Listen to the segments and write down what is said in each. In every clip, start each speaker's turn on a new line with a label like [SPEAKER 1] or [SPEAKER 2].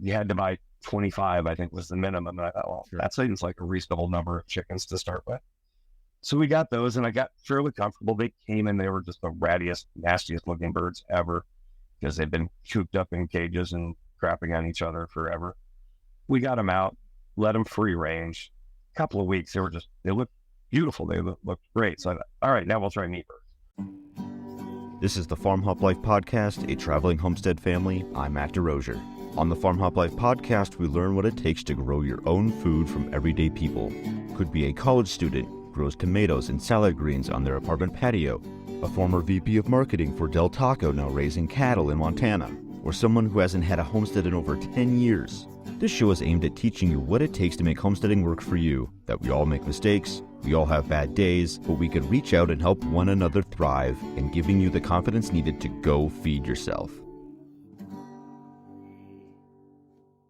[SPEAKER 1] you had to buy 25, I think was the minimum. And I thought, well, that seems like a reasonable number of chickens to start with. So we got those, and I got fairly comfortable. They came in, they were just the rattiest, nastiest looking birds ever because they've been cooped up in cages and crapping on each other forever. We got them out, let them free range. A couple of weeks, they looked beautiful. They looked great. So I thought, all right, now we'll try meat birds.
[SPEAKER 2] This is the Farm Hop Life Podcast, a traveling homestead family. I'm Matt DeRosier. On the Farm Hop Life Podcast, we learn what it takes to grow your own food from everyday people. Could be a college student, grows tomatoes and salad greens on their apartment patio, a former VP of marketing for Del Taco now raising cattle in Montana, or someone who hasn't had a homestead in over 10 years. This show is aimed at teaching you what it takes to make homesteading work for you, that we all make mistakes, we all have bad days, but we can reach out and help one another thrive, and giving you the confidence needed to go feed yourself.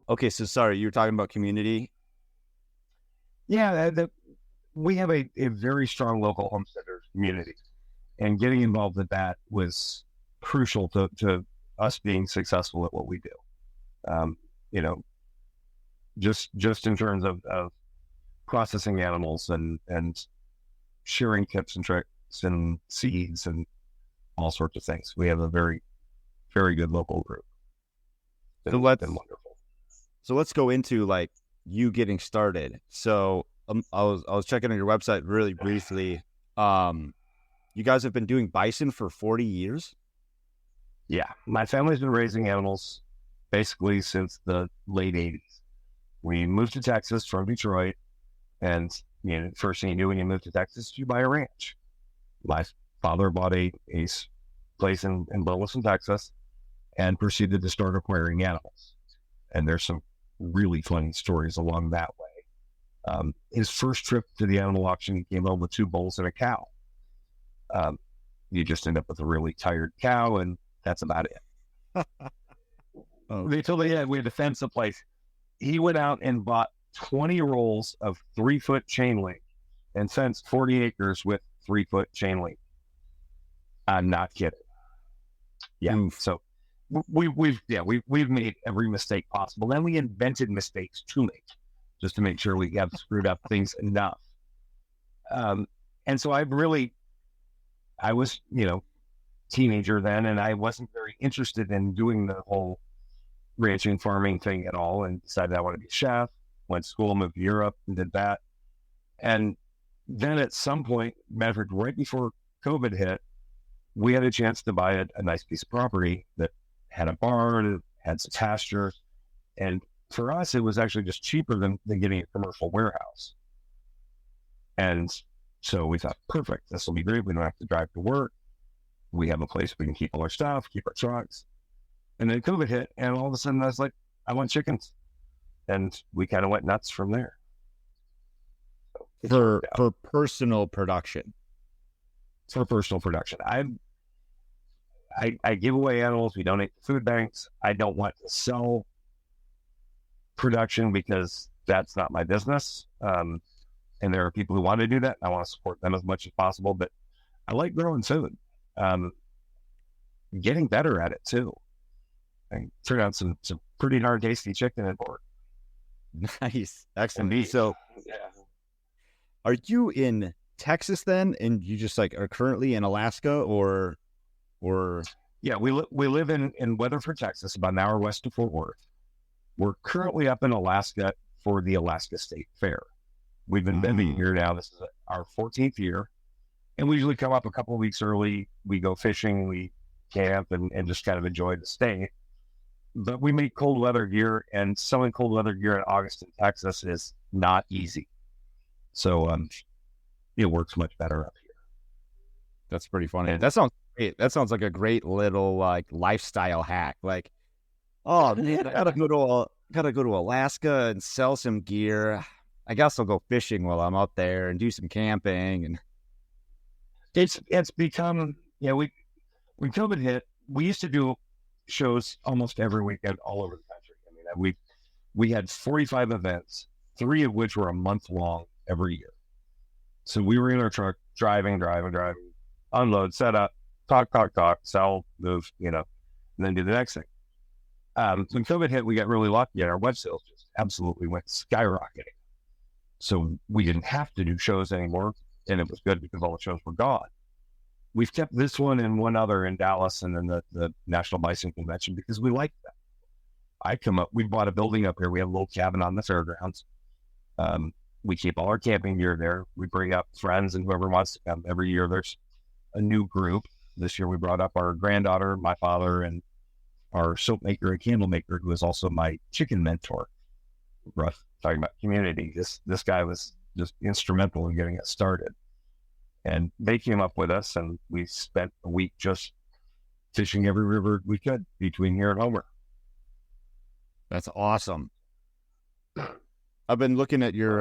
[SPEAKER 2] Okay, so sorry, you were talking about community?
[SPEAKER 1] Yeah, we have a very strong local homesteaders community, and getting involved with that was crucial to us being successful at what we do. Just in terms of processing animals and sharing tips and tricks and seeds and all sorts of things. We have a very, very good local group. It's been wonderful.
[SPEAKER 2] So let's go into like you getting started. So I was checking on your website really briefly. You guys have been doing bison for 40 years?
[SPEAKER 1] Yeah, my family's been raising animals basically since the late 80s. We moved to Texas from Detroit, and first thing you do when you move to Texas, you buy a ranch. My father bought a place in Burleson, Texas, and proceeded to start acquiring animals. And there's some really funny stories along that way. His first trip to the animal auction, he came home with 2 bulls and a cow. You just end up with a really tired cow, and that's about it. They told me we had to fence the place. He went out and bought 20 rolls of 3-foot chain link and fenced 40 acres with 3-foot chain link. I'm not kidding. Yeah. So we've made every mistake possible. Then we invented mistakes to make, just to make sure we have screwed up things enough. And so I was, teenager then, and I wasn't very interested in doing the whole ranching farming thing at all, and decided I want to be a chef. Went to school, moved to Europe, and did that. And then at some point, right before COVID hit, we had a chance to buy a nice piece of property that had a barn, had some pasture, and for us, it was actually just cheaper than getting a commercial warehouse. And so we thought, perfect, this will be great. We don't have to drive to work. We have a place we can keep all our stuff, keep our trucks. And then COVID hit, and all of a sudden I was like, I want chickens. And we kind of went nuts from there.
[SPEAKER 2] So for personal production.
[SPEAKER 1] For personal production. I give away animals. We donate to food banks. I don't want to sell production because that's not my business. And there are people who want to do that. I want to support them as much as possible, but I like growing food. Getting better at it too. I turned out some pretty darn tasty chicken and pork.
[SPEAKER 2] Nice. Excellent. So are you in Texas then? And you just are currently in Alaska or?
[SPEAKER 1] Yeah, we live in Weatherford, Texas, about an hour west of Fort Worth. We're currently up in Alaska for the Alaska State Fair. We've been living here now. This is our 14th year. And we usually come up a couple of weeks early. We go fishing, we camp, and just kind of enjoy the state. But we make cold weather gear, and selling cold weather gear in August in Texas is not easy. So it works much better up here.
[SPEAKER 2] That's pretty funny. And that sounds great. That sounds like a great little lifestyle hack. Oh man, I gotta go to Alaska and sell some gear. I guess I'll go fishing while I'm up there and do some camping. And
[SPEAKER 1] it's become when COVID hit, we used to do shows almost every weekend all over the country. I mean, we had 45 events, 3 of which were a month long every year. So we were in our truck driving, unload, set up, talk, sell, move, and then do the next thing. When COVID hit, we got really lucky and our web sales just absolutely went skyrocketing. So we didn't have to do shows anymore. And it was good because all the shows were gone. We've kept this one and one other in Dallas and then the National Bison Convention because we like that. We bought a building up here. We have a little cabin on the fairgrounds. We keep all our camping gear there. We bring up friends and whoever wants to come. Every year there's a new group. This year we brought up our granddaughter, my father, and our soap maker and candle maker, who is also my chicken mentor. Rough talking about community. This guy was just instrumental in getting us started. And they came up with us, and we spent a week just fishing every river we could between here and Homer.
[SPEAKER 2] That's awesome. I've been looking at your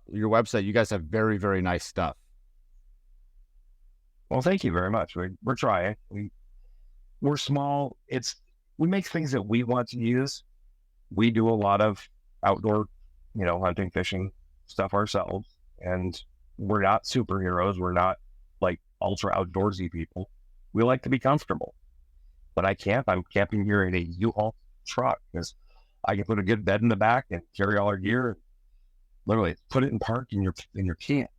[SPEAKER 2] website. You guys have very, very nice stuff.
[SPEAKER 1] Well, thank you very much. We're trying. We're small. We make things that we want to use. We do a lot of outdoor, hunting, fishing stuff ourselves, and we're not superheroes. We're not like ultra outdoorsy people. We like to be comfortable. But I'm camping here in a U-Haul truck because I can put a good bed in the back and carry all our gear. And literally, put it in park in your camp.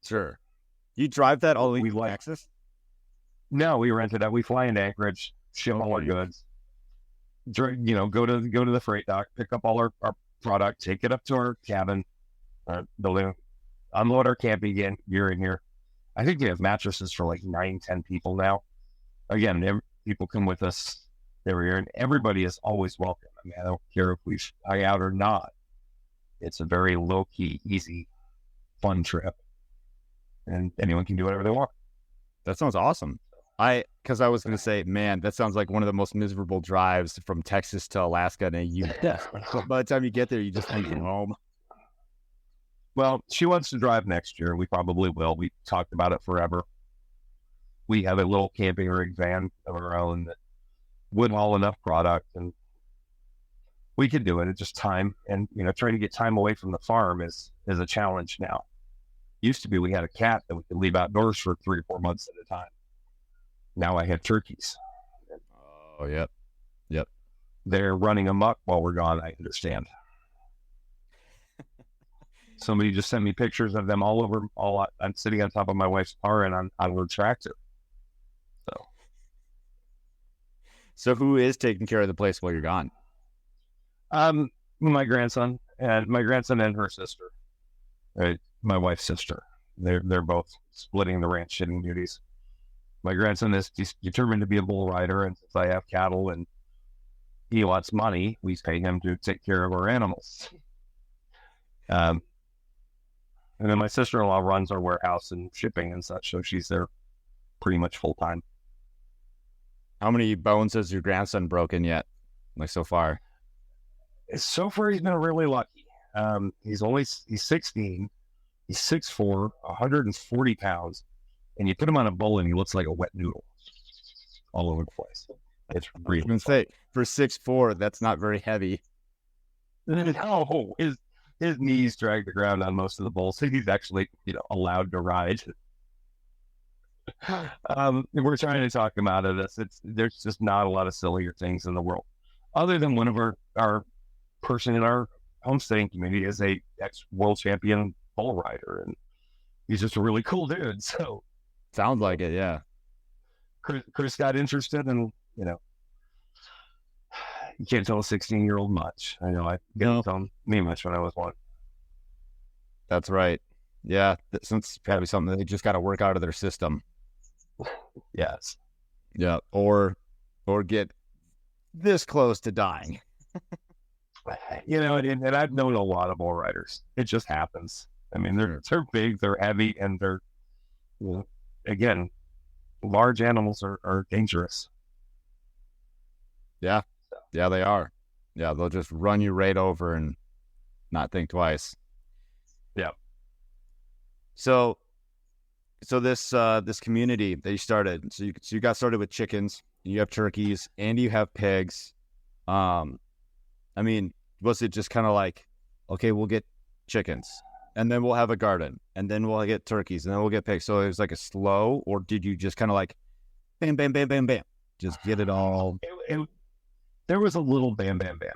[SPEAKER 2] Sure. You drive that all the way to Texas?
[SPEAKER 1] No, we rent it out. We fly into Anchorage, ship all our goods. Go to the freight dock, pick up all our product, take it up to our cabin, building, unload our camping gear in here. I think we have mattresses for like 9-10 people now. Again, people come with us every year, and everybody is always welcome. I mean, I don't care if we hang out or not. It's a very low-key, easy, fun trip, and anyone can do whatever they want.
[SPEAKER 2] That sounds awesome. Because I was going to say, man, that sounds like one of the most miserable drives from Texas to Alaska. And by the time you get there, you just think you're home.
[SPEAKER 1] Well, she wants to drive next year. We probably will. We talked about it forever. We have a little camping rig van of our own that would haul enough product, and we could do it. It's just time. And, trying to get time away from the farm is a challenge now. Used to be we had a cat that we could leave outdoors for 3 or 4 months at a time. Now I have turkeys.
[SPEAKER 2] Oh, yep.
[SPEAKER 1] They're running amok while we're gone, I understand. Somebody just sent me pictures of them all over. I'm sitting on top of my wife's car and on her tractor.
[SPEAKER 2] So who is taking care of the place while you're gone?
[SPEAKER 1] My grandson and her sister, my wife's sister. They're both splitting the ranch shitting duties. My grandson is determined to be a bull rider, and since I have cattle and he wants money, we pay him to take care of our animals. And then my sister-in-law runs our warehouse and shipping and such, so she's there pretty much full time.
[SPEAKER 2] How many bones has your grandson broken yet, like so far?
[SPEAKER 1] So far, he's been really lucky. He's 16. He's 6'4", 140 pounds, and you put him on a bull and he looks like a wet noodle all over the place. It's really. I was
[SPEAKER 2] gonna say, for 6'4", that's not very heavy.
[SPEAKER 1] No, his knees drag the ground on most of the bulls. So he's actually, allowed to ride. We're trying to talk him out of this. There's just not a lot of sillier things in the world, other than one of our person in our homesteading community is a ex-world champion bull rider, and he's just a really cool dude. So
[SPEAKER 2] sounds like it, yeah.
[SPEAKER 1] Chris got interested, and you can't tell a 16-year-old much. I know I didn't tell me much when I was one.
[SPEAKER 2] That's right. Yeah, since probably something that they just got to work out of their system.
[SPEAKER 1] Yes.
[SPEAKER 2] Yeah, or get this close to dying.
[SPEAKER 1] And I've known a lot of bull riders. It just happens. I mean, they're big, they're heavy, and they're, again, large animals are dangerous.
[SPEAKER 2] Yeah. Yeah, they are. Yeah, they'll just run you right over and not think twice.
[SPEAKER 1] Yeah.
[SPEAKER 2] So this community that you started, so you got started with chickens, you have turkeys, and you have pigs. I mean, was it just kind of like, okay, we'll get chickens, and then we'll have a garden, and then we'll get turkeys, and then we'll get pigs? So it was like a slow, or did you just kind of like, bam, bam, bam, bam, bam, just get it all?
[SPEAKER 1] there was a little bam, bam, bam,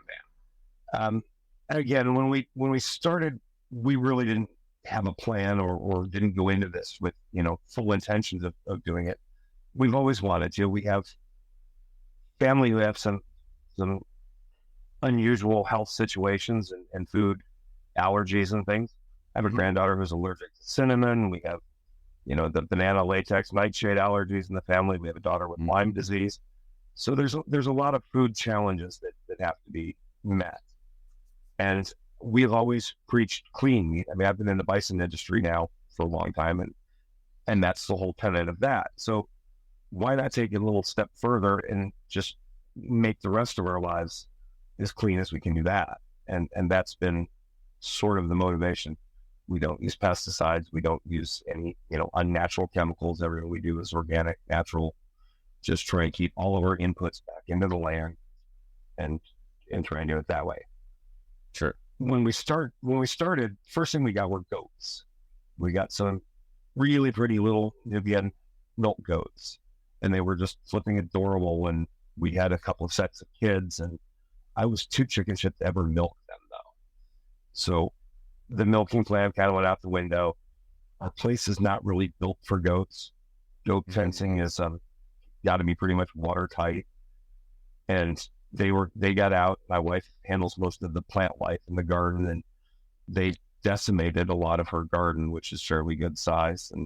[SPEAKER 1] bam. Again, when we started, we really didn't have a plan or didn't go into this with, full intentions of doing it. We've always wanted to. We have family who have some unusual health situations and food allergies and things. I have a granddaughter who's allergic to cinnamon. We have, the banana latex nightshade allergies in the family. We have a daughter with Lyme disease. So there's a lot of food challenges that have to be met. And we've always preached clean meat. I mean, I've been in the bison industry now for a long time, and that's the whole tenet of that. So why not take it a little step further and just make the rest of our lives as clean as we can do that? And that's been sort of the motivation. We don't use pesticides. We don't use any, unnatural chemicals. Everything we do is organic, natural. Just try and keep all of our inputs back into the land and try and do it that way.
[SPEAKER 2] Sure.
[SPEAKER 1] When we started, first thing we got were goats. We got some really pretty little Nubian milk goats, and they were just flipping adorable when we had a couple of sets of kids, and I was too chicken shit to ever milk them though. So the milking plan kind of went out the window. Our place is not really built for goats. Goat fencing is got to be pretty much watertight, and they got out. My wife handles most of the plant life in the garden, and they decimated a lot of her garden, which is fairly good size. And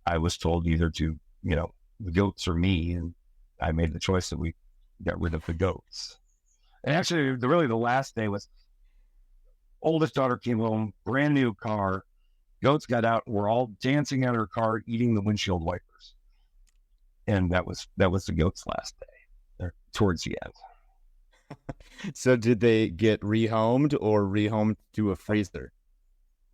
[SPEAKER 1] I was told either to, the goats or me, and I made the choice that we got rid of the goats. And actually, the last day was, oldest daughter came home, brand new car. Goats got out and were all dancing at her car, eating the windshield wipers. And that was the goats' last day, or towards the end.
[SPEAKER 2] So did they get rehomed or rehomed to a freezer?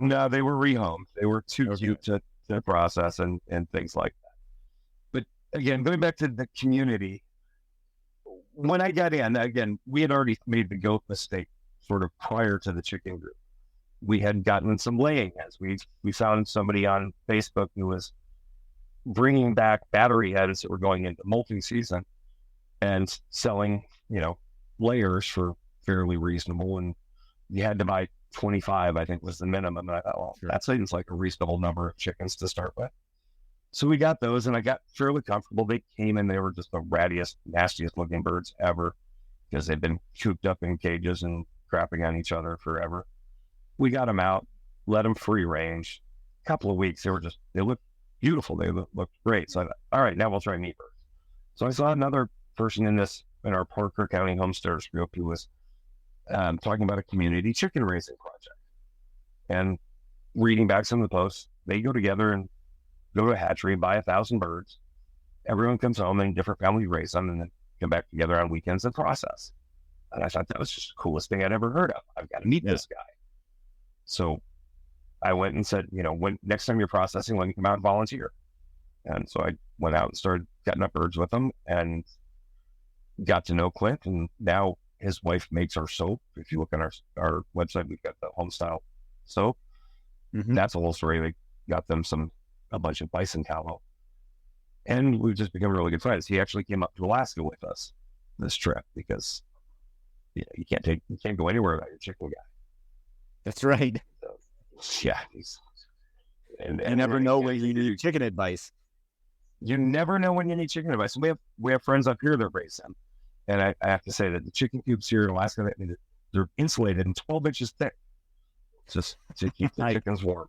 [SPEAKER 1] No, they were rehomed. They were too cute to process and things like that. But again, going back to the community, when I got in, again, we had already made the goat mistake sort of prior to the chicken group. We had gotten some laying hens. We found somebody on Facebook who was bringing back battery heads that were going into molting season and selling, layers for fairly reasonable. And you had to buy 25, I think was the minimum. And I thought, well, that seems like a reasonable number of chickens to start with. So we got those, and I got fairly comfortable. They came in, they were just the rattiest, nastiest looking birds ever because they've been cooped up in cages and crapping on each other forever. We got them out, let them free range. A couple of weeks, they looked beautiful. They looked great. So I thought, all right, now we'll try meat birds. So I saw another person in our Parker County homesteaders group who was talking about a community chicken raising project. And reading back some of the posts, they go together and go to a hatchery and buy 1,000 birds. Everyone comes home and different families raise them and then come back together on weekends and process. And I thought that was just the coolest thing I'd ever heard of. I've got to meet this guy. So I went and said, when next time you're processing, let me come out and volunteer. And so I went out and started cutting up birds with him and got to know Clint. And now his wife makes our soap. If you look on our website, we've got the home style soap. Mm-hmm. That's a whole story. We got them a bunch of bison tallow. And we've just become really good friends. He actually came up to Alaska with us this trip because you can't go anywhere without your chicken guy.
[SPEAKER 2] That's right.
[SPEAKER 1] So, yeah.
[SPEAKER 2] And you never know when you need chicken advice.
[SPEAKER 1] You never know when you need chicken advice. We have friends up here that raise them. And I have to say that the chicken coops here in Alaska, they're insulated and 12 inches thick just to keep the chickens warm.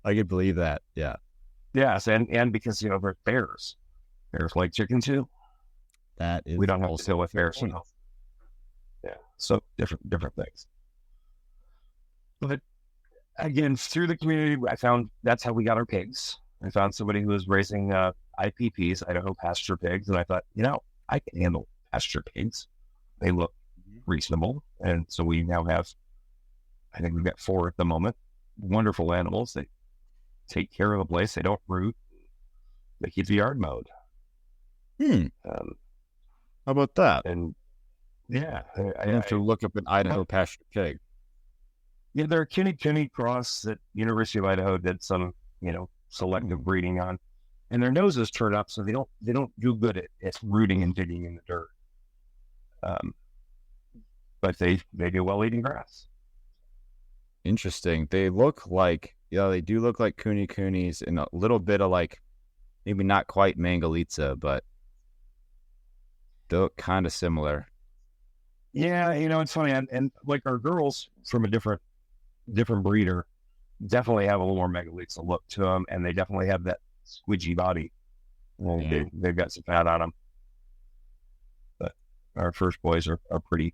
[SPEAKER 2] I could believe that. Yeah.
[SPEAKER 1] Yes. And because, we're bears. Bears like chicken too.
[SPEAKER 2] That is.
[SPEAKER 1] We don't have to deal with bears. Yeah. So different things. But again, through the community, I found that's how we got our pigs. I found somebody who was raising IPPs, Idaho pasture pigs, and I thought, I can handle pasture pigs. They look reasonable. And so we now have, I think we've got 4 at the moment. Wonderful animals. They take care of the place. They don't root. They keep the yard mowed.
[SPEAKER 2] How about that?
[SPEAKER 1] And yeah,
[SPEAKER 2] I have to look up an Idaho pasture pig.
[SPEAKER 1] Yeah, they're a Kinney cross that University of Idaho did some, selective breeding on, and their noses turn up, so they don't do good at rooting and digging in the dirt. Um, but they do well eating grass.
[SPEAKER 2] Interesting. They look like, they do look like kunis and a little bit of like, maybe not quite Mangalitsa, but they look kind of similar.
[SPEAKER 1] Yeah, it's funny, and like our girls from a different breeder definitely have a little more Mangalitsa look to them, and they definitely have that squidgy body. Well, they've got some fat on them. But our first boys are pretty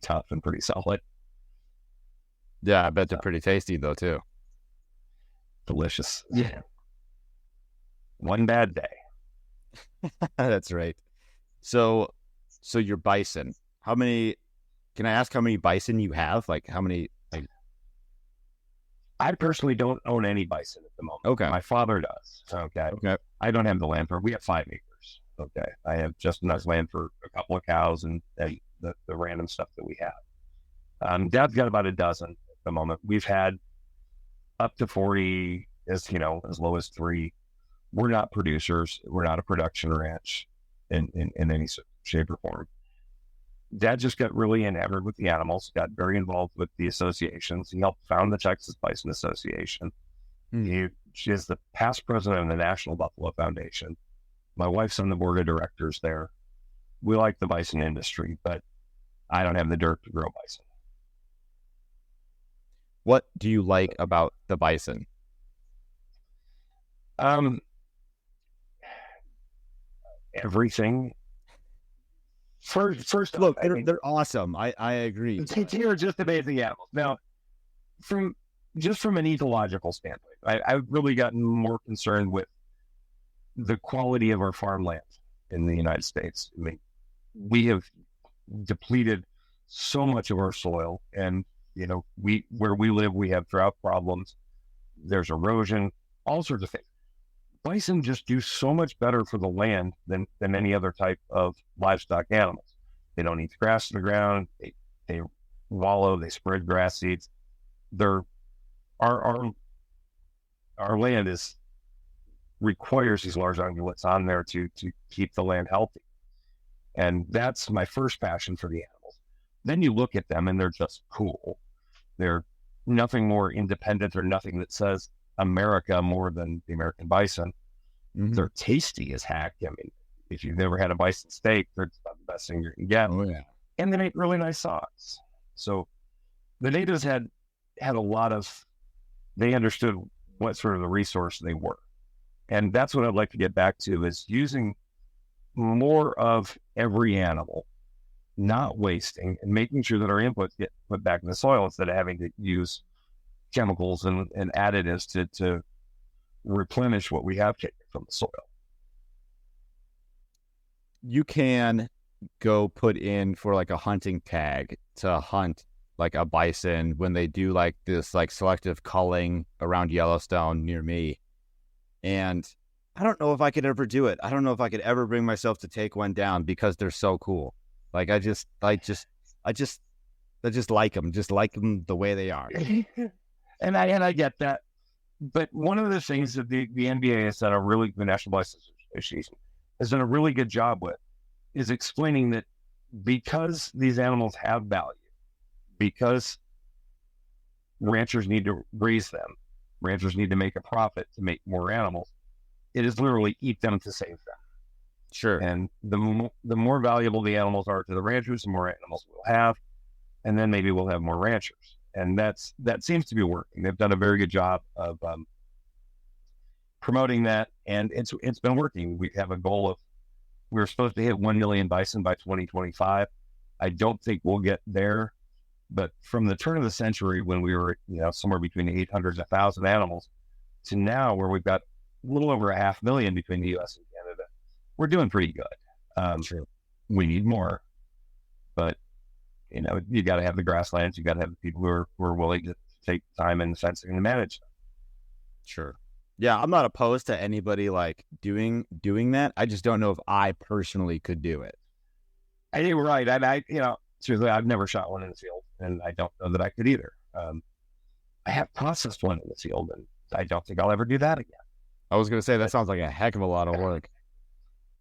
[SPEAKER 1] tough and pretty solid.
[SPEAKER 2] Yeah, I bet they're pretty tasty though too.
[SPEAKER 1] Delicious. Yeah. One bad day.
[SPEAKER 2] That's right. So your bison. Can I ask how many bison you have? Like how many?
[SPEAKER 1] I personally don't own any bison at the moment.
[SPEAKER 2] Okay.
[SPEAKER 1] My father does. Okay. I don't have the land for it. We have 5 acres. Okay. I have just enough land for a couple of cows and the random stuff that we have. Dad's got about a dozen at the moment. We've had up to 40, as low as 3. We're not producers. We're not a production ranch in any shape or form. Dad just got really enamored with the animals, got very involved with the associations. He helped found the Texas Bison Association. She is the past president of the National Buffalo Foundation. My wife's on the board of directors there. We like the bison industry, but I don't have the dirt to grow bison.
[SPEAKER 2] What do you like about the bison?
[SPEAKER 1] Everything. First
[SPEAKER 2] look, they're awesome. I agree.
[SPEAKER 1] They're just amazing animals. Now, from an ecological standpoint, I've really gotten more concerned with the quality of our farmland in the United States. I mean, we have depleted so much of our soil, and where we live, we have drought problems. There's erosion, all sorts of things. Bison just do so much better for the land than any other type of livestock animals. They don't eat grass in the ground. They wallow. They spread grass seeds. Our land requires these large ungulates on there to keep the land healthy, and that's my first passion for the animals. Then you look at them, and they're just cool. They're nothing more independent or nothing that says America more than the American bison. Mm-hmm. They're tasty as heck. I mean, if you've never had a bison steak, they're about the best thing you can get.
[SPEAKER 2] Oh yeah,
[SPEAKER 1] and they make really nice sauce. So the natives had a lot of. They understood what sort of the resource they were, and that's what I'd like to get back to: is using more of every animal, not wasting, and making sure that our inputs get put back in the soil instead of having to use chemicals and additives to replenish what we have taken from the soil.
[SPEAKER 2] You can go put in for like a hunting tag to hunt like a bison when they do like this like selective culling around Yellowstone near me. And I don't know if I could ever do it. I don't know if I could ever bring myself to take one down because they're so cool. Like I just like them, just like them the way they are.
[SPEAKER 1] And I get that. But one of the things that the NBA has done the National Bison Association has done a really good job with is explaining that because these animals have value, because ranchers need to raise them, ranchers need to make a profit to make more animals, it is literally eat them to save them.
[SPEAKER 2] Sure.
[SPEAKER 1] And the more valuable the animals are to the ranchers, the more animals we'll have, and then maybe we'll have more ranchers. And that seems to be working. They've done a very good job of promoting that, and it's been working. We have a goal of we're supposed to hit 1 million bison by 2025. I don't think we'll get there, but from the turn of the century when we were somewhere between 800 and 1,000 animals to now where we've got a little over 500,000 between the U.S. and Canada, we're doing pretty good.
[SPEAKER 2] True.
[SPEAKER 1] We need more, but you got to have the grasslands. You got to have the people who are willing to take time and fencing to manage them.
[SPEAKER 2] Sure. Yeah, I'm not opposed to anybody like doing that. I just don't know if I personally could do it.
[SPEAKER 1] I think you're right. I seriously, I've never shot one in the field, and I don't know that I could either. I have processed one in the field, and I don't think I'll ever do that again.
[SPEAKER 2] I was going to say that sounds like a heck of a lot of work.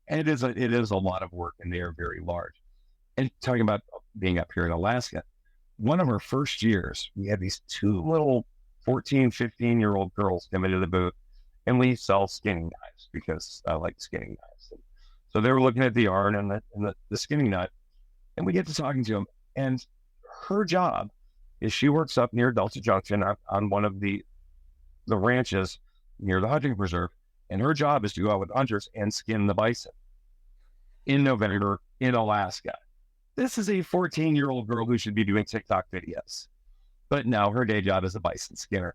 [SPEAKER 1] And it is a lot of work, and they are very large. And talking about being up here in Alaska, one of our first years, we had these two little 14, 15-year-old girls come into the booth, and we sell skinning knives because I like skinning knives. And so they were looking at the yarn and the skinning nut, and we get to talking to them. And her job is she works up near Delta Junction on one of the ranches near the hunting preserve. And her job is to go out with hunters and skin the bison in November in Alaska. This is a 14-year-old girl who should be doing TikTok videos. But no, her day job is a bison skinner.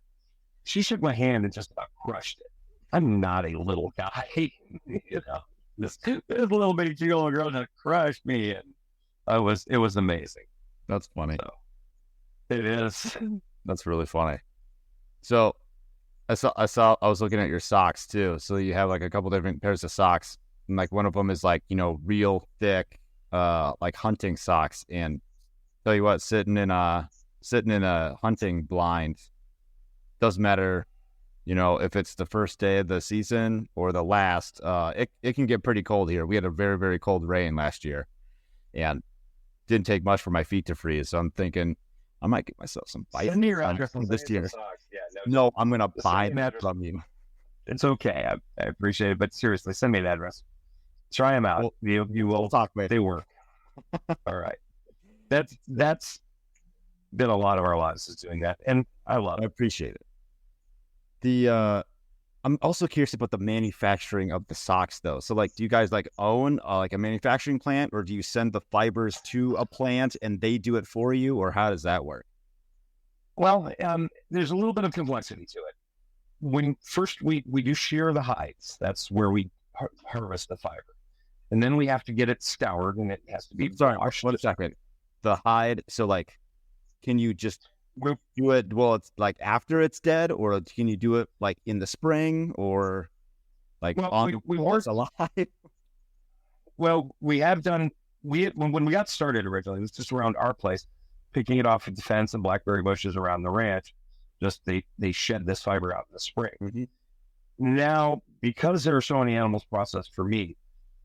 [SPEAKER 1] She shook my hand and just about crushed it. I'm not a little guy. This little bitty 2-year-old girl just crushed me. And it was amazing.
[SPEAKER 2] That's funny.
[SPEAKER 1] So, it is.
[SPEAKER 2] That's really funny. So I was looking at your socks too. So you have like a couple different pairs of socks. And like one of them is like, real thick, like hunting socks. And tell you what, sitting in a hunting blind, doesn't matter, if it's the first day of the season or the last, it can get pretty cold here. We had a very, very cold rain last year and didn't take much for my feet to freeze. So I'm thinking I might get myself some bison this year.
[SPEAKER 1] Yeah,
[SPEAKER 2] no, I'm going to buy that from you.
[SPEAKER 1] It's okay. I appreciate it. But seriously, send me an address. Try them out. You will
[SPEAKER 2] we'll talk later.
[SPEAKER 1] They work. All right. That's been a lot of our lives is doing that. And I love it.
[SPEAKER 2] I appreciate it. I'm also curious about the manufacturing of the socks though. So like, do you guys like own like a manufacturing plant, or do you send the fibers to a plant and they do it for you, or how does that work?
[SPEAKER 1] Well, there's a little bit of complexity to it. When first we do shear the hides, that's where we harvest the fiber. And then we have to get it scoured and it has to be washed.
[SPEAKER 2] One second. The hide, so like, can you just do it it's like after it's dead, or can you do it like in the spring, or like
[SPEAKER 1] we worked alive? Well, we have done when we got started originally, it was just around our place, picking it off of the fence and blackberry bushes around the ranch. Just they shed this fiber out in the spring.
[SPEAKER 2] Mm-hmm.
[SPEAKER 1] Now, because there are so many animals processed for meat,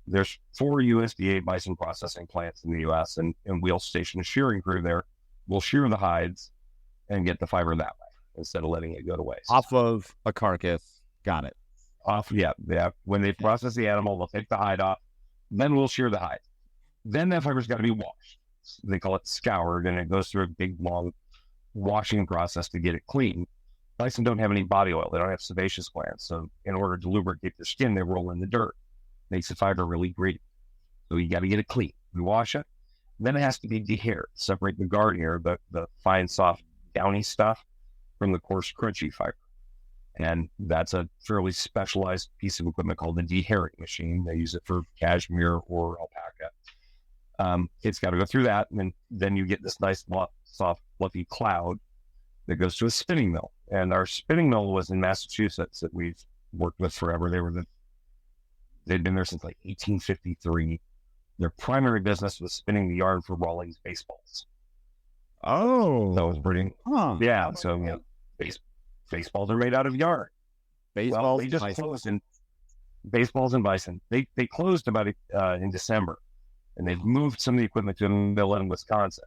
[SPEAKER 1] there's 4 USDA bison processing plants in the U.S. and we'll station a shearing crew there. We'll shear the hides and get the fiber that way instead of letting it go to waste.
[SPEAKER 2] Off of a carcass. Got it.
[SPEAKER 1] Yeah. When they process the animal, they'll take the hide off. Then we'll shear the hide. Then that fiber's got to be washed. They call it scoured, and it goes through a big, long washing process to get it clean. Bison don't have any body oil. They don't have sebaceous glands. So in order to lubricate their skin, they roll in the dirt. Makes the fiber really gritty. So you got to get it clean. We wash it. Then it has to be dehaired. Separate the guard hair, the fine, soft, downy stuff from the coarse, crunchy fiber. And that's a fairly specialized piece of equipment called the dehairing machine. They use it for cashmere or alpaca. It's got to go through that, and then you get this nice, soft, fluffy cloud that goes to a spinning mill. And our spinning mill was in Massachusetts that we've worked with forever. They'd been there since like 1853. Their primary business was spinning the yarn for Rawlings baseballs.
[SPEAKER 2] Oh,
[SPEAKER 1] that was pretty.
[SPEAKER 2] Huh.
[SPEAKER 1] Yeah. So baseballs are made out of yarn.
[SPEAKER 2] Baseballs.
[SPEAKER 1] They just closed in baseballs and bison. They closed about in December, and they've moved some of the equipment to a mill in Wisconsin.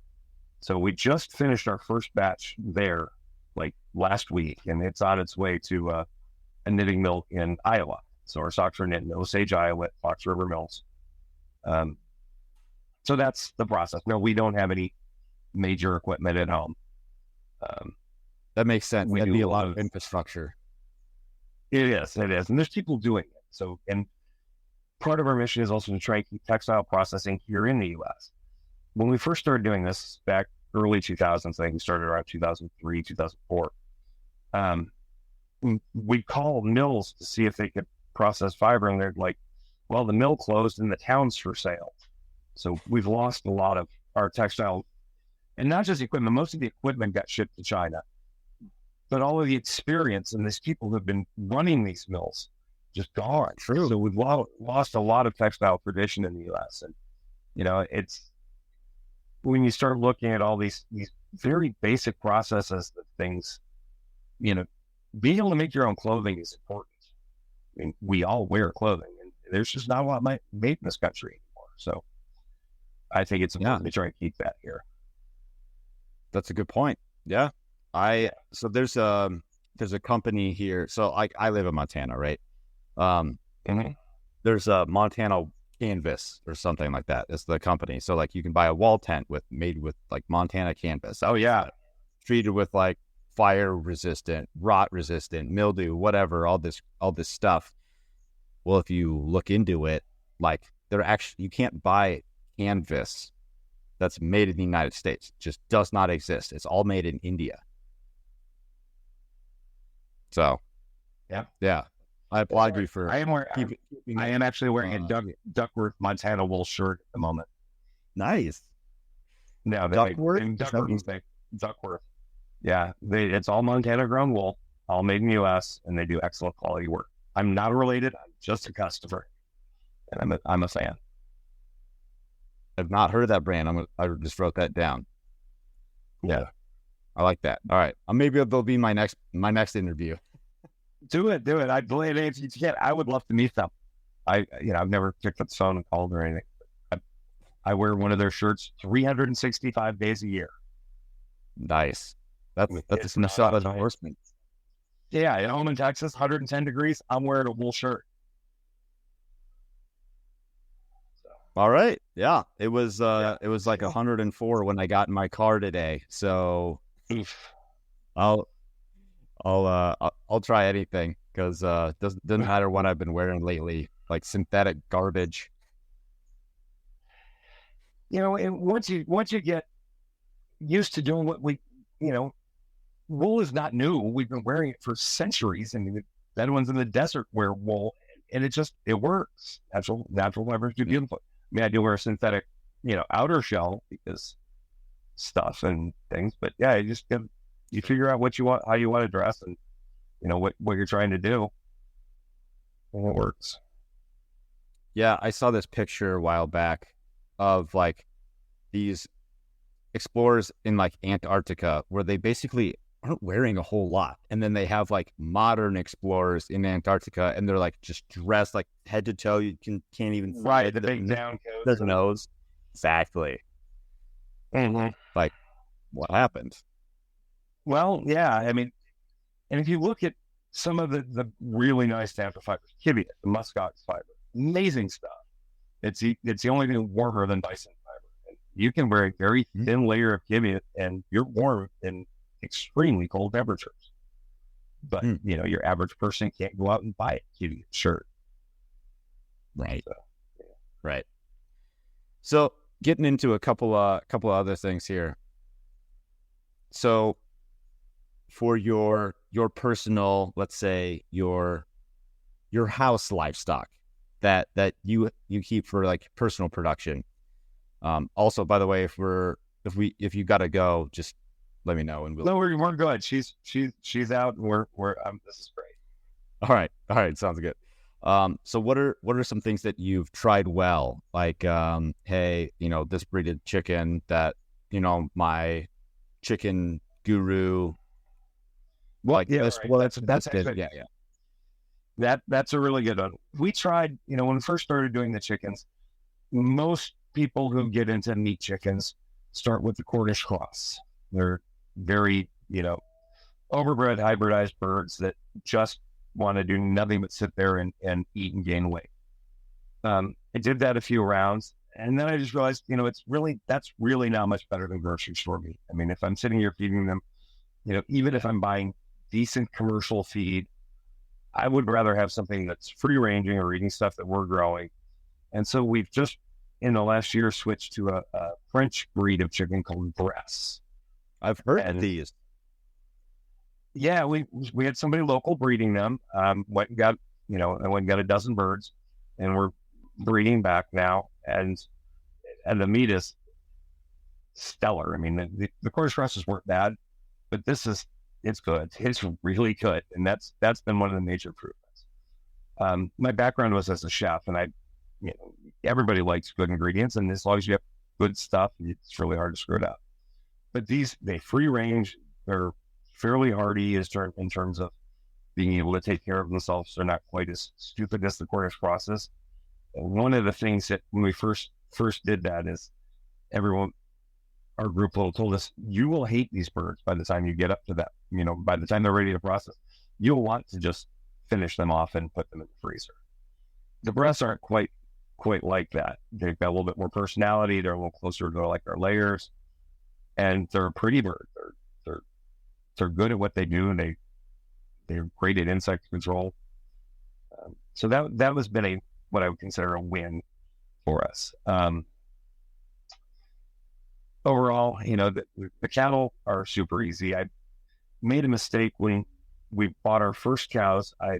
[SPEAKER 1] So we just finished our first batch there, like last week, and it's on its way to a knitting mill in Iowa. So our socks are knit in Osage, Iowa, at Fox River Mills. So that's the process. No, we don't have any major equipment at home.
[SPEAKER 2] That makes sense. That'd be a lot of infrastructure.
[SPEAKER 1] It is. And there's people doing it. So, and part of our mission is also to try and keep textile processing here in the U.S. When we first started doing this back early 2000s, I think we started around 2003, 2004, we'd call mills to see if they could process fiber, and they're like, well, the mill closed and the town's for sale. So we've lost a lot of our textile, and not just equipment. Most of the equipment got shipped to China, but all of the experience and these people who've been running these mills just gone.
[SPEAKER 2] True.
[SPEAKER 1] So we've lost a lot of textile tradition in the U.S. And, it's when you start looking at all these very basic processes, that things, being able to make your own clothing is important. I mean, we all wear clothing, and there's just not a lot made in this country anymore. So I think it's important to try and keep that here.
[SPEAKER 2] That's a good point. Yeah. So there's a company here. So I live in Montana, right? There's a Montana Canvas or something like that. It's the company. So like you can buy a wall tent made with like Montana canvas.
[SPEAKER 1] Oh yeah.
[SPEAKER 2] Treated with like fire resistant, rot resistant, mildew, whatever, all this stuff. Well, if you look into it, like you can't buy canvas that's made in the United States. It just does not exist. It's all made in India. So, yeah. I applaud you for.
[SPEAKER 1] I am actually wearing a Duckworth Montana wool shirt at the moment.
[SPEAKER 2] Nice.
[SPEAKER 1] No,
[SPEAKER 2] Duckworth.
[SPEAKER 1] Duckworth. Yeah, it's all Montana grown wool, all made in the U.S., and they do excellent quality work. I'm not related. I'm just a customer, and I'm a fan.
[SPEAKER 2] I've not heard of that brand. I just wrote that down.
[SPEAKER 1] Yeah,
[SPEAKER 2] I like that. All right, maybe they'll be my next interview.
[SPEAKER 1] Do it. I believe if you can, I would love to meet them. I've never picked up the phone and called or anything. I wear one of their shirts 365 days a year.
[SPEAKER 2] Nice. That's a shot of endorsement.
[SPEAKER 1] Yeah, at home in Texas, 110 degrees. I'm wearing a wool shirt.
[SPEAKER 2] All right. Yeah. It was like 104 when I got in my car today. So I'll try anything because doesn't matter what I've been wearing lately, like synthetic garbage.
[SPEAKER 1] And once you get used to doing what wool is not new. We've been wearing it for centuries. I mean, the Bedouins in the desert wear wool, and it works. Natural fibers do beautiful. I mean, I do wear a synthetic, outer shell because stuff and things, but yeah, you figure out what you want, how you want to dress, and what you're trying to do, and it works.
[SPEAKER 2] Yeah, I saw this picture a while back of like these explorers in like Antarctica where they basically aren't wearing a whole lot, and then they have like modern explorers in Antarctica and they're like just dressed like head to toe. You can't even
[SPEAKER 1] the big down coat,
[SPEAKER 2] there's nose. Exactly. Like, what happened?
[SPEAKER 1] Well, yeah, I mean, and if you look at some of the really nice natural fibers, Kibiut, the muskox fiber, amazing stuff. It's the only thing warmer than bison fiber. And you can wear a very thin layer of Kibiut and you're warm in extremely cold temperatures. But your average person can't go out and buy a Kibiut shirt.
[SPEAKER 2] Right. Right. So getting into a couple other things here. So for your personal, let's say your house livestock that you keep for like personal production. Also, by the way, if you gotta go, just let me know and we'll.
[SPEAKER 1] No, we're good. She's out and we're this is great.
[SPEAKER 2] All right, sounds good. So what are some things that you've tried well? Like, hey, this breed of chicken that my chicken guru.
[SPEAKER 1] Well, yeah, right. Well, that's
[SPEAKER 2] actually, yeah.
[SPEAKER 1] That's a really good one. We tried, when we first started doing the chickens, most people who get into meat chickens start with the Cornish cross. They're very, overbred, hybridized birds that just want to do nothing but sit there and eat and gain weight. I did that a few rounds, and then I just realized, that's really not much better than grocery store meat. I mean, if I'm sitting here feeding them, even if I'm buying decent commercial feed, I would rather have something that's free ranging or eating stuff that we're growing. And so we've just in the last year switched to a French breed of chicken called Bresse.
[SPEAKER 2] I've heard of these.
[SPEAKER 1] Yeah, we had somebody local breeding them. Went and got a dozen birds, and we're breeding back now. And the meat is stellar. I mean, the Cornish crosses weren't bad, but it's good. It's really good, and that's been one of the major improvements. My background was as a chef, and everybody likes good ingredients, and as long as you have good stuff, it's really hard to screw it up. But they free range. They're fairly hardy in terms of being able to take care of themselves. They're not quite as stupid as the Cornish crosses. And one of the things that when we first did that is everyone, our group told us, you will hate these birds by the time you get up to that. By the time they're ready to process, you'll want to just finish them off and put them in the freezer. The breasts aren't quite like that. They've got a little bit more personality. They're a little closer to like their layers, and they're a pretty bird. They're good at what they do, and they're great at insect control. So that has been what I would consider a win for us. Overall, the cattle are super easy. I made a mistake when we bought our first cows. I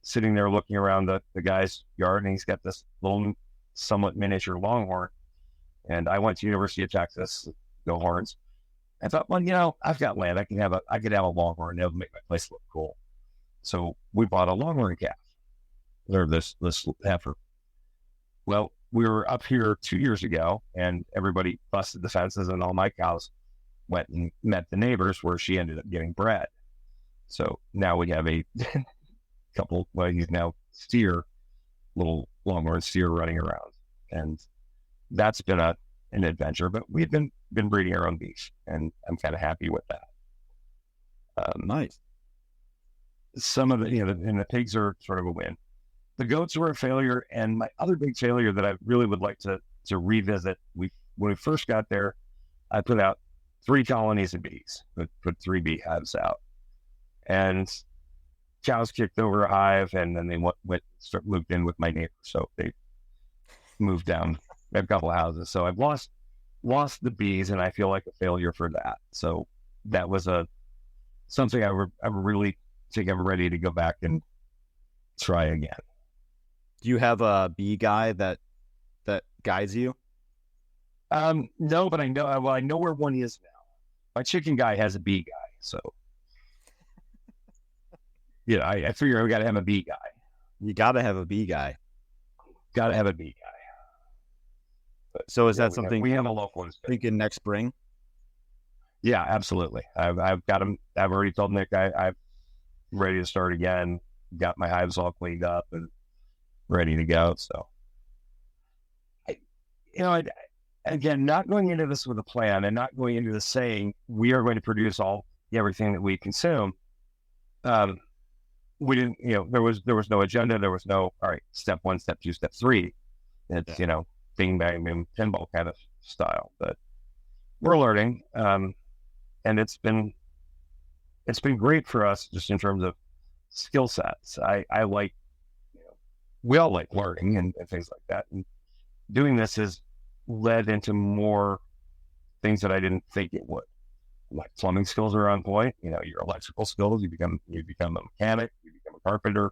[SPEAKER 1] sitting there looking around the guy's yard, and he's got this little, somewhat miniature longhorn. And I went to University of Texas, go Horns. I thought, well, I've got land. I could have a longhorn. That would make my place look cool. So we bought a longhorn calf, or this heifer. Well, we were up here 2 years ago, and everybody busted the fences, and all my cows went and met the neighbors, where she ended up getting bred. So now we have a couple. Well, he's now little longhorn steer running around, and that's been an adventure. But we've been breeding our own beef, and I'm kind of happy with that.
[SPEAKER 2] Nice.
[SPEAKER 1] Some of the pigs are sort of a win. The goats were a failure, and my other big failure that I really would like to revisit. When we first got there, I put out 3 colonies of bees, put 3 beehives out, and cows kicked over a hive, and then they moved in with my neighbor, so they moved down a couple of houses. So I've lost the bees, and I feel like a failure for that. So that was something I really think I'm ready to go back and try again.
[SPEAKER 2] Do you have a bee guy that guides you?
[SPEAKER 1] No, but I know where one is now. My chicken guy has a bee guy, so yeah, I figure we got to have a bee guy.
[SPEAKER 2] You got to have a bee guy.
[SPEAKER 1] Got to have a bee guy. But,
[SPEAKER 2] so is that something
[SPEAKER 1] we have a local one?
[SPEAKER 2] Thinking next spring?
[SPEAKER 1] Yeah, absolutely. I've got him. I've already told Nick I'm ready to start again. Got my hives all cleaned up and ready to go. So, again, not going into this with a plan, and not going into this saying we are going to produce everything that we consume. We didn't. There was no agenda. There was no all right. Step 1, step 2, step 3. It's bing bang boom pinball kind of style. But we're learning, and it's been great for us just in terms of skill sets. I like, we all like learning and things like that. And doing this has led into more things that I didn't think it would. Like plumbing skills are on point. Your electrical skills, you become a mechanic, you become a carpenter,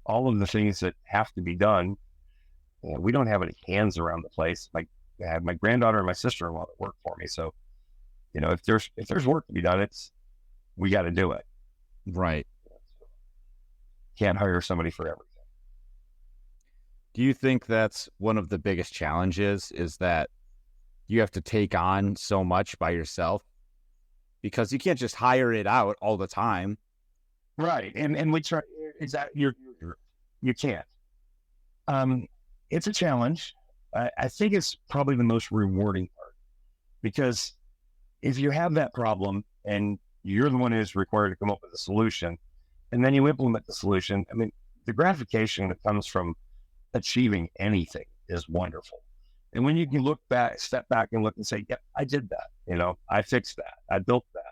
[SPEAKER 1] all of the things that have to be done. We don't have any hands around the place. I have my granddaughter and my sister-in-law that work for me. So, if there's work to be done, we got to do it.
[SPEAKER 2] Right.
[SPEAKER 1] Can't hire somebody for everything.
[SPEAKER 2] Do you think that's one of the biggest challenges, is that you have to take on so much by yourself? Because you can't just hire it out all the time.
[SPEAKER 1] Right. And we try, you can't. It's a challenge. I think it's probably the most rewarding part, because if you have that problem and you're the one who's required to come up with a solution, and then you implement the solution, the gratification that comes from achieving anything is wonderful. And when you can step back and look and say, yep, I did that. I fixed that. I built that.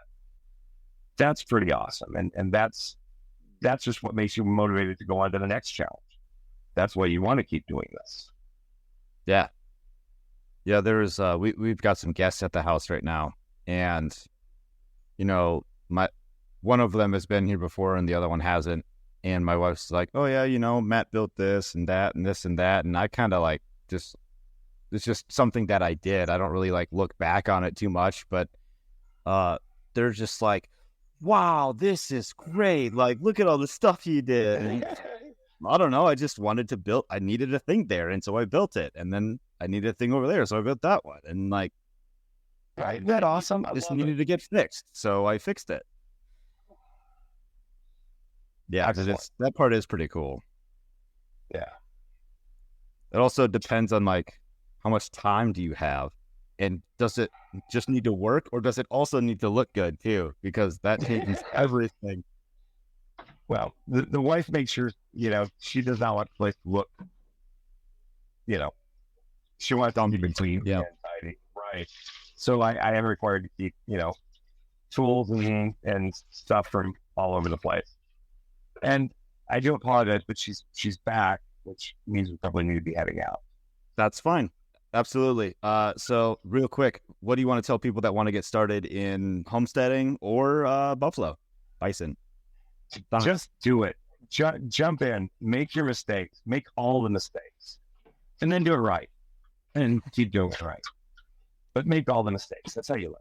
[SPEAKER 1] That's pretty awesome. And that's just what makes you motivated to go on to the next challenge. That's why you want to keep doing this.
[SPEAKER 2] Yeah. Yeah. There's, we've got some guests at the house right now, and, one of them has been here before and the other one hasn't. And my wife's like, oh yeah, Matt built this and that and this and that. And I kind of it's just something that I did. I don't really look back on it too much, but they're just like, wow, this is great. Look at all the stuff you did. And I don't know. I just wanted to build. I needed a thing there, and so I built it. And then I needed a thing over there, so I built that one. And right,
[SPEAKER 1] isn't that awesome?
[SPEAKER 2] This needed to get fixed, so I fixed it. Yeah, because that part is pretty cool.
[SPEAKER 1] Yeah.
[SPEAKER 2] It also depends on how much time do you have? And does it just need to work, or does it also need to look good too? Because that changes everything.
[SPEAKER 1] Well, the wife makes sure, she does not want the place to look, she wants it to be clean and tidy. Right. So I am required to keep, tools and stuff from all over the place. And I do apologize, but she's back, which means we probably need to be heading out.
[SPEAKER 2] That's fine. Absolutely. So real quick, what do you want to tell people that want to get started in homesteading or buffalo, bison?
[SPEAKER 1] Just do it. Jump in, make your mistakes, make all the mistakes, and then do it right. And keep doing it right. But make all the mistakes. That's how you learn.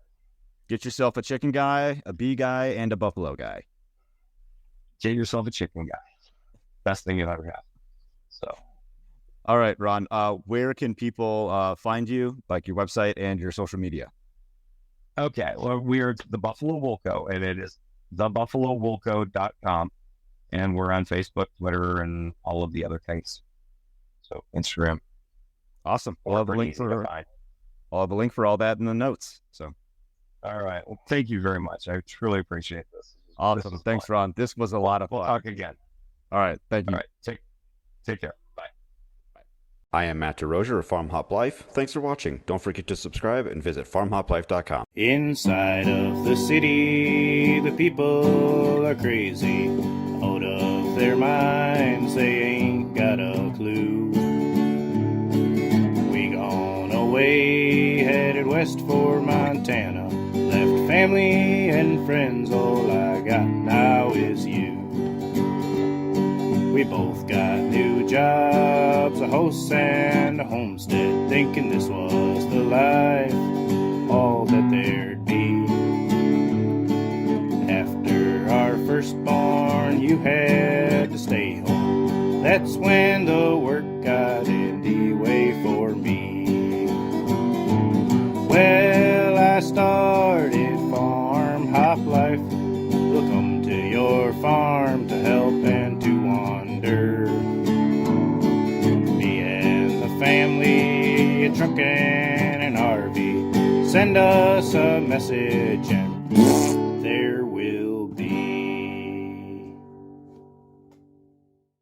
[SPEAKER 2] Get yourself a chicken guy, a bee guy, and a buffalo guy.
[SPEAKER 1] Get yourself a chicken guy. Best thing you'll ever have. So.
[SPEAKER 2] All right, Ron, where can people find you, like your website and your social media?
[SPEAKER 1] Okay, well, we are the Buffalo Woolco, and it is thebuffalowoolco.com, and we're on Facebook, Twitter, and all of the other things. So Instagram.
[SPEAKER 2] Awesome. I'll have a link for all that in the notes. So,
[SPEAKER 1] all right. Well, thank you very much. I truly appreciate this.
[SPEAKER 2] Awesome. Thanks, Ron. This was a lot of fun.
[SPEAKER 1] We'll talk again.
[SPEAKER 2] All right. Thank you.
[SPEAKER 1] All right. Take care. Bye.
[SPEAKER 2] I am Matt DeRozier of Farm Hop Life. Thanks for watching. Don't forget to subscribe and visit farmhoplife.com.
[SPEAKER 3] Inside of the city, the people are crazy. Out of their minds, they ain't got a clue. We gone away, headed west for Montana. Left family and friends, all I got now is you. We both got new jobs, a house and a homestead, thinking this was the life, all that there'd be. After our firstborn, you had to stay home. That's when the work got in the way for me. Well, I started Farm Hop Life. We'll come to your farm to help and to wander. Me and the family, a truck and an RV. Send us a message and there